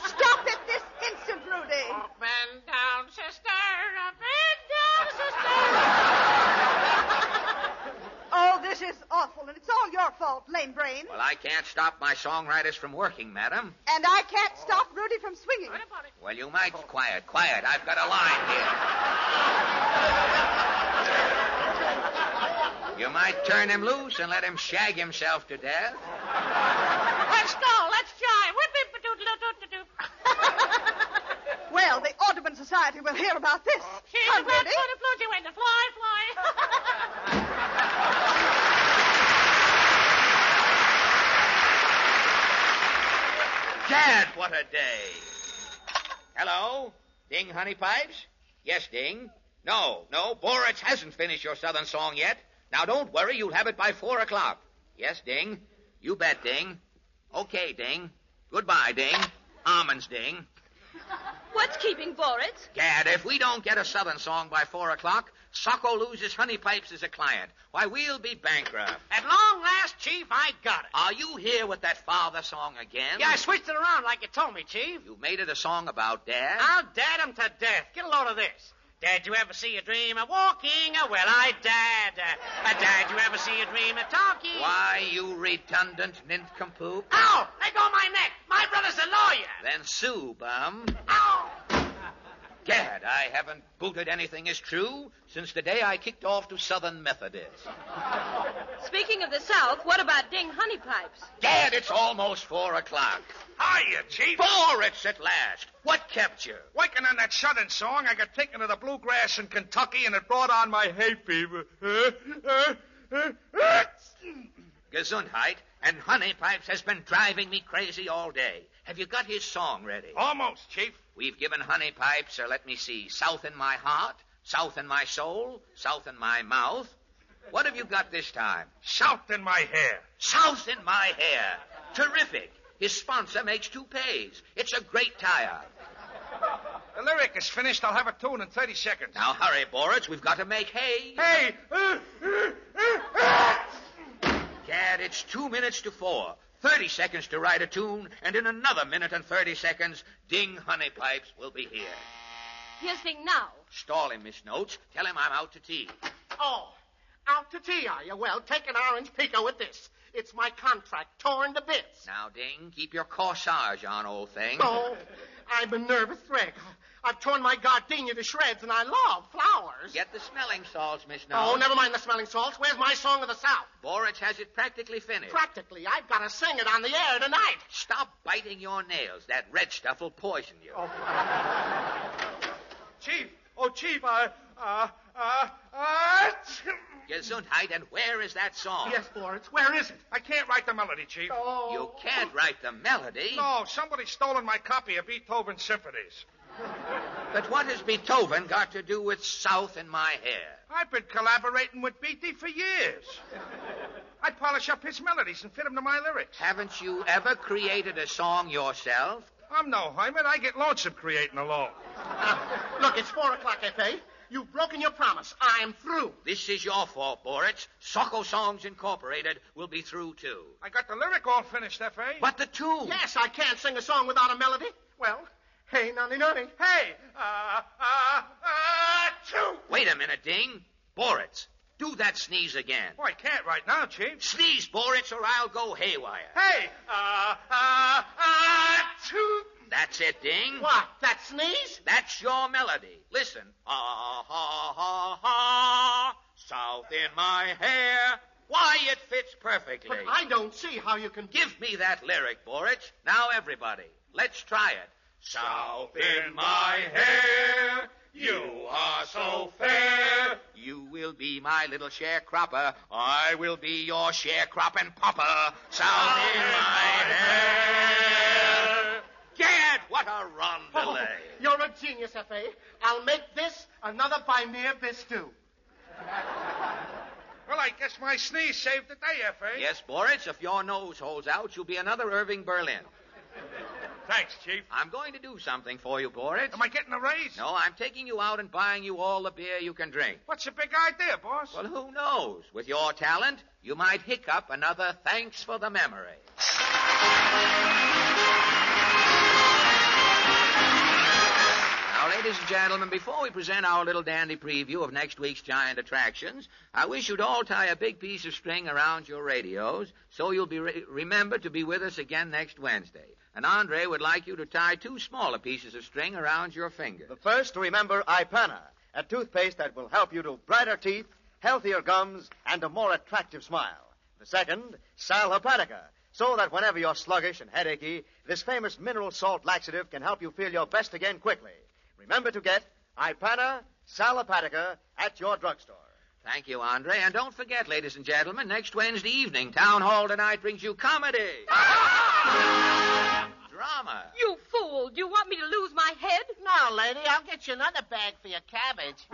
Stop it this instant, Rudy. Bend down, sister. Bend down, sister. Oh, this is awful, and it's all your fault, lame brain. Well, I can't stop my songwriters from working, madam. And I can't stop Rudy from swinging. Well, you might. Quiet. I've got a line here. You might turn him loose and let him shag himself to death. Let's go. Let's jive. Well, the Audubon Society will hear about this. Come, Rudy. When the fly. Gad, what a day. Hello? Ding, honey pipes? Yes, Ding. No, Boritz hasn't finished your Southern song yet. Now, don't worry, you'll have it by 4 o'clock. Yes, Ding. You bet, Ding. Okay, Ding. Goodbye, Ding. Almonds, Ding. What's keeping Boritz? Gad, if we don't get a Southern song by 4 o'clock, Socko loses honey pipes as a client. Why, we'll be bankrupt. At long last, Chief, I got it. Are you here with that father song again? Yeah, I switched it around like you told me, Chief. You made it a song about Dad? I'll dad him to death. Get a load of this. Dad, you ever see a dream of walking? Well, I dad. Dad, you ever see a dream of talking? Why, you redundant nincompoop. Ow! Let go of my neck. My brother's a lawyer. Then sue, bum. Ow! Gad, I haven't booted anything as true since the day I kicked off to Southern Methodist. Speaking of the South, what about Ding Honey Pipes? Gad, it's almost 4 o'clock. Hiya, Chief. Boritz at last. What kept you? Working on that Southern song, I got taken to the bluegrass in Kentucky, and it brought on my hay fever. Gesundheit, and Honey Pipes has been driving me crazy all day. Have you got his song ready? Almost, Chief. We've given Honey Pipes, let me see, South in My Heart, South in My Soul, South in My Mouth. What have you got this time? South in My Hair. South in My Hair. Terrific. His sponsor makes toupees. It's a great tie-up. The lyric is finished. I'll have a tune in 30 seconds. Now hurry, Boritz. We've got to make hay. Hey! Gad, it's 2 minutes to 4. 30 seconds to write a tune, and in another minute and 30 seconds, Ding Honey Pipes will be here. Here's Ding now. Stall him, Miss Notes. Tell him I'm out to tea. Oh, out to tea, are you? Well, take an orange pico with this. It's my contract, torn to bits. Now, Ding, keep your corsage on, old thing. Oh, I'm a nervous wreck. I've torn my gardenia to shreds, and I love flowers. Get the smelling salts, Miss Snow. Oh, never mind the smelling salts. Where's my Song of the South? Boric has it practically finished. Practically. I've got to sing it on the air tonight. Stop biting your nails. That red stuff will poison you. Oh. Chief, Gesundheit, and where is that song? Yes, Boris, where is it? I can't write the melody, Chief. Oh. You can't write the melody. No, somebody's stolen my copy of Beethoven's symphonies. But what has Beethoven got to do with South in my hair? I've been collaborating with Beatty for years. I polish up his melodies and fit them to my lyrics. Haven't you ever created a song yourself? I'm no hermit. I get lonesome creating alone. Look, it's 4 o'clock, F.A. You've broken your promise. I'm through. This is your fault, Boric. Socko Songs Incorporated will be through, too. I got the lyric all finished, F.A. But the tune. Yes, I can't sing a song without a melody. Well, hey, nonny. Hey, choo. Wait a minute, Ding. Boric, do that sneeze again. Oh, I can't right now, Chief. Sneeze, Boric, or I'll go haywire. Hey, choo. That's it, Ding. What, that sneeze? That's your melody. Listen. Ha, ha, ha, ha. South in my hair. Why, it fits perfectly. But I don't see how you can... Give me that lyric, Boric. Now, everybody, let's try it. South in my hair, you are so fair. You will be my little sharecropper. I will be your sharecropping papa. South in my hair. Gad, what a rondelay. Oh, you're a genius, F.A. I'll make this another by mere bistou. Well, I guess my sneeze saved the day, F.A. Yes, Boric, if your nose holds out, you'll be another Irving Berlin. Thanks, Chief. I'm going to do something for you, Boric. Am I getting a raise? No, I'm taking you out and buying you all the beer you can drink. What's the big idea, boss? Well, who knows? With your talent, you might hiccup another thanks for the memory. Now, ladies and gentlemen, before we present our little dandy preview of next week's giant attractions, I wish you'd all tie a big piece of string around your radios so you'll be remember to be with us again next Wednesday. And Andre would like you to tie 2 smaller pieces of string around your fingers. The first, to remember Ipana, a toothpaste that will help you to brighter teeth, healthier gums, and a more attractive smile. The second, Sal Hepatica, so that whenever you're sluggish and headachy, this famous mineral salt laxative can help you feel your best again quickly. Remember to get Ipana, Sal Hepatica at your drugstore. Thank you, Andre. And don't forget, ladies and gentlemen, next Wednesday evening, Town Hall Tonight brings you comedy. Drama. You fool. Do you want me to lose my head? No, lady, I'll get you another bag for your cabbage.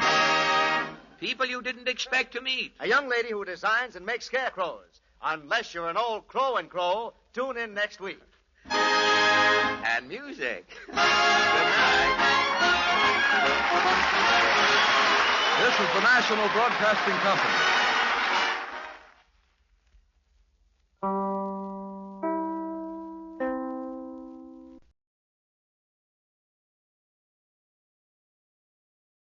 People you didn't expect to meet. A young lady who designs and makes scarecrows. Unless you're an old crow and crow, tune in next week. And music. Good night. This is the National Broadcasting Company.